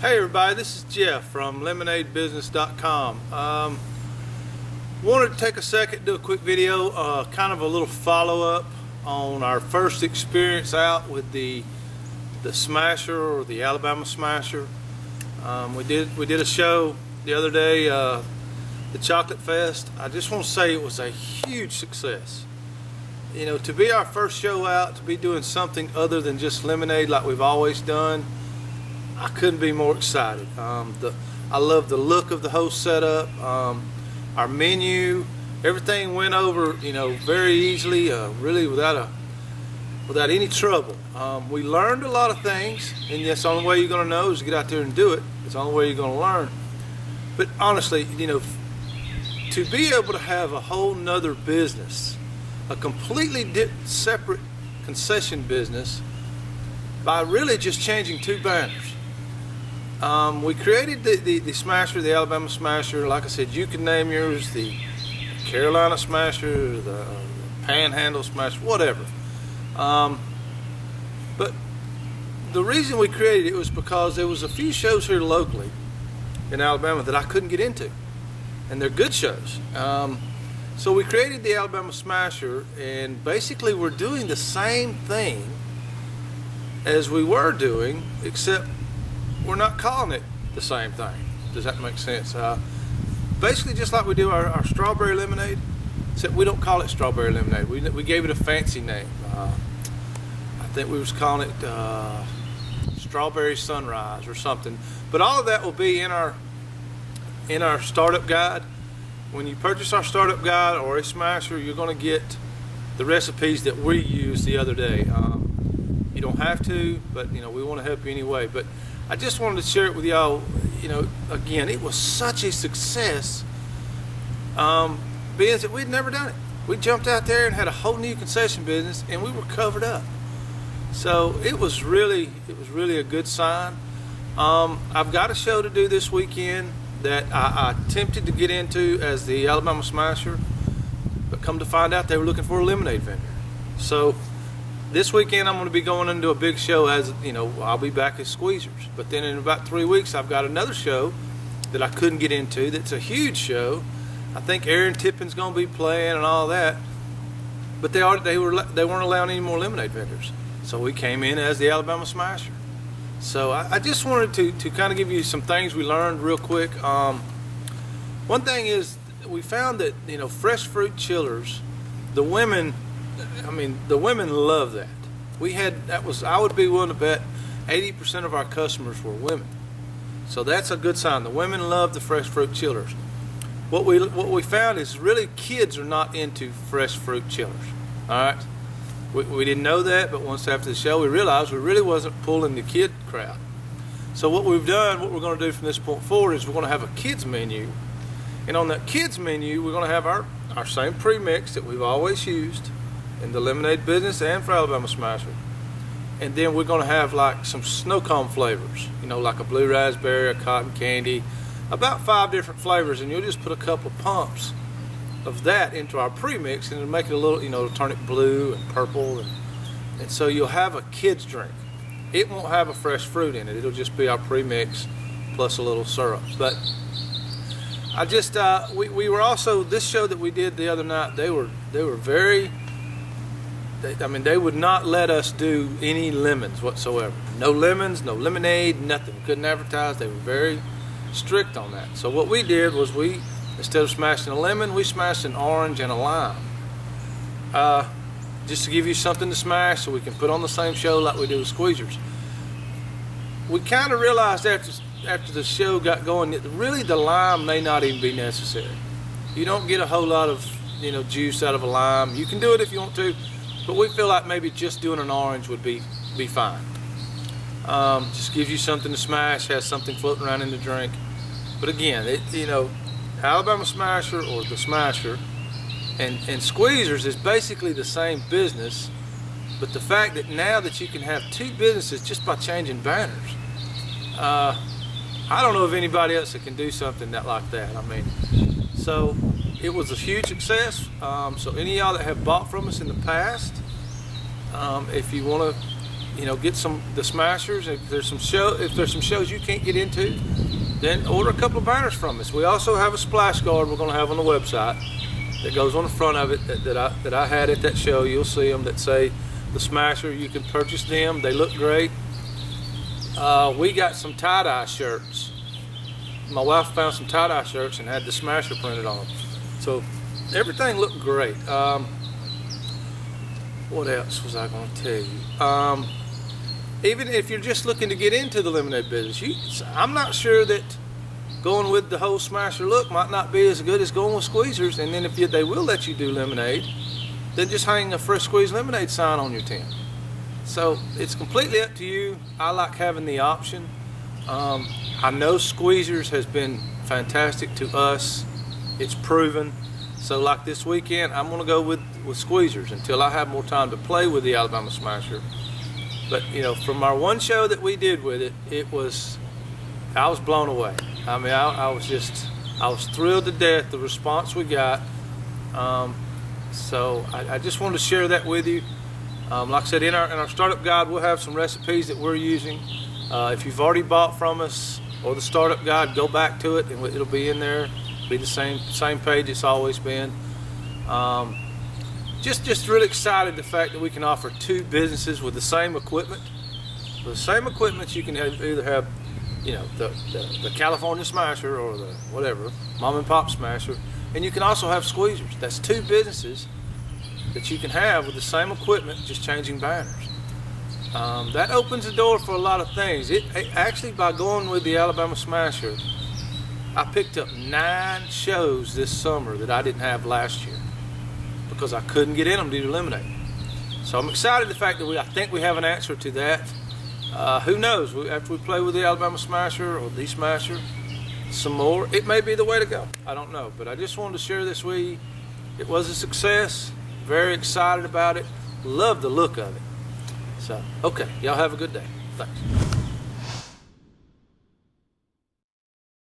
Hey everybody, this is Jeff from lemonadebusiness.com. Wanted to take a second, do a quick video, kind of a little follow-up on our first experience out with the Smasher, or the Alabama Smasher. We did a show the other day, the Chocolate Fest. I just want to say it was a huge success. You know, to be our first show out, to be doing something other than just lemonade like we've always done, I couldn't be more excited. I love the look of the whole setup. Our menu, everything went over, you know, very easily, really without any trouble. We learned a lot of things, and that's the only way you're going to know is to get out there and do it. It's the only way you're going to learn. But honestly, you know, to be able to have a whole nother business, a completely separate concession business, by really just changing two banners. We created the Smasher, the Alabama Smasher. Like I said, you can name yours the Carolina Smasher, the Panhandle Smasher, whatever. But the reason we created it was because there was a few shows here locally in Alabama that I couldn't get into, and they're good shows. So we created the Alabama Smasher, and basically we're doing the same thing as we were doing, except we're not calling it the same thing. Does that make sense? Basically just like we do our strawberry lemonade, except we don't call it strawberry lemonade. We gave it a fancy name. I think we was calling it strawberry sunrise or something. But all of that will be in our startup guide. When you purchase our startup guide or a Smasher, you're going to get the recipes that we used the other day. You don't have to, but you know, we want to help you anyway. But I just wanted to share it with y'all. You know, again, it was such a success, being that we'd never done it. We jumped out there and had a whole new concession business, and we were covered up. So it was really a good sign. I've got a show to do this weekend that I attempted to get into as the Alabama Smasher, but come to find out they were looking for a lemonade vendor. So this weekend I'm going to be going into a big show, as you know, I'll be back as Squeezers. But then in about 3 weeks I've got another show that I couldn't get into that's a huge show. I think Aaron Tippin's going to be playing and all that. But they weren't allowing any more lemonade vendors. So we came in as the Alabama Smasher. So I just wanted to kind of give you some things we learned real quick. One thing is, we found that, you know, fresh fruit chillers, the women love that. I would be willing to bet 80% of our customers were women. So that's a good sign. The women love the fresh fruit chillers. What we found is really kids are not into fresh fruit chillers. All right. We didn't know that, but once after the show we realized we really wasn't pulling the kid crowd. So what we're going to do from this point forward is we're going to have a kids menu. And on that kids menu, we're going to have our same premix that we've always used in the lemonade business and for Alabama Smasher. And then we're going to have like some snow cone flavors, you know, like a blue raspberry, a cotton candy, about 5 different flavors, and you'll just put a couple pumps of that into our premix, and it'll make it a little, you know, it'll turn it blue and purple, and so you'll have a kid's drink. It won't have a fresh fruit in it. It'll just be our premix plus a little syrup. But I just we were also, this show that we did the other night, they were very, they would not let us do any lemons whatsoever. No lemons, no lemonade, nothing. We couldn't advertise. They were very strict on that. So what we did was instead of smashing a lemon, we smashed an orange and a lime. Just to give you something to smash so we can put on the same show like we do with Squeezers. We kind of realized after the show got going that really the lime may not even be necessary. You don't get a whole lot of, you know, juice out of a lime. You can do it if you want to, but we feel like maybe just doing an orange would be fine. Just gives you something to smash, has something floating around in the drink. But again, you know, Alabama Smasher or the Smasher and Squeezers is basically the same business, but the fact that now that you can have two businesses just by changing banners, I don't know of anybody else that can do something like that. I mean, so it was a huge success. So any of y'all that have bought from us in the past, if you want to, get the Smashers. If there's some shows you can't get into, then order a couple of banners from us. We also have a splash guard we're going to have on the website that goes on the front of it that I had at that show. You'll see them that say the Smasher. You can purchase them. They look great. We got some tie-dye shirts. My wife found some tie-dye shirts and had the Smasher printed on them. So everything looked great. What else was I going to tell you? Even if you're just looking to get into the lemonade business, I'm not sure that going with the whole Smasher look might not be as good as going with squeezers. And then if they will let you do lemonade, then just hang a Fresh Squeezed Lemonade sign on your tent. So it's completely up to you. I like having the option. I know Squeezers has been fantastic to us. It's proven. So like this weekend, I'm going to go with Squeezers until I have more time to play with the Alabama Smasher. But from our one show that we did with it, I was blown away. I mean, I was thrilled to death the response we got. So I just wanted to share that with you. Like I said, in our startup guide, we'll have some recipes that we're using. If you've already bought from us or the startup guide, go back to it and it'll be in there. It'll be the same page it's always been. Just really excited the fact that we can offer two businesses with the same equipment. With the same equipment, you can either have, the California Smasher or the whatever, mom and pop Smasher, and you can also have Squeezers. That's two businesses that you can have with the same equipment, just changing banners. That opens the door for a lot of things. Actually, by going with the Alabama Smasher, I picked up 9 shows this summer that I didn't have last year because I couldn't get in them due to lemonade. So I'm excited the fact that I think we have an answer to that. Who knows? After we play with the Alabama Smasher or the Smasher some more, it may be the way to go. I don't know, but I just wanted to share this with you. It was a success. Very excited about it. Love the look of it. So, okay, y'all have a good day. Thanks.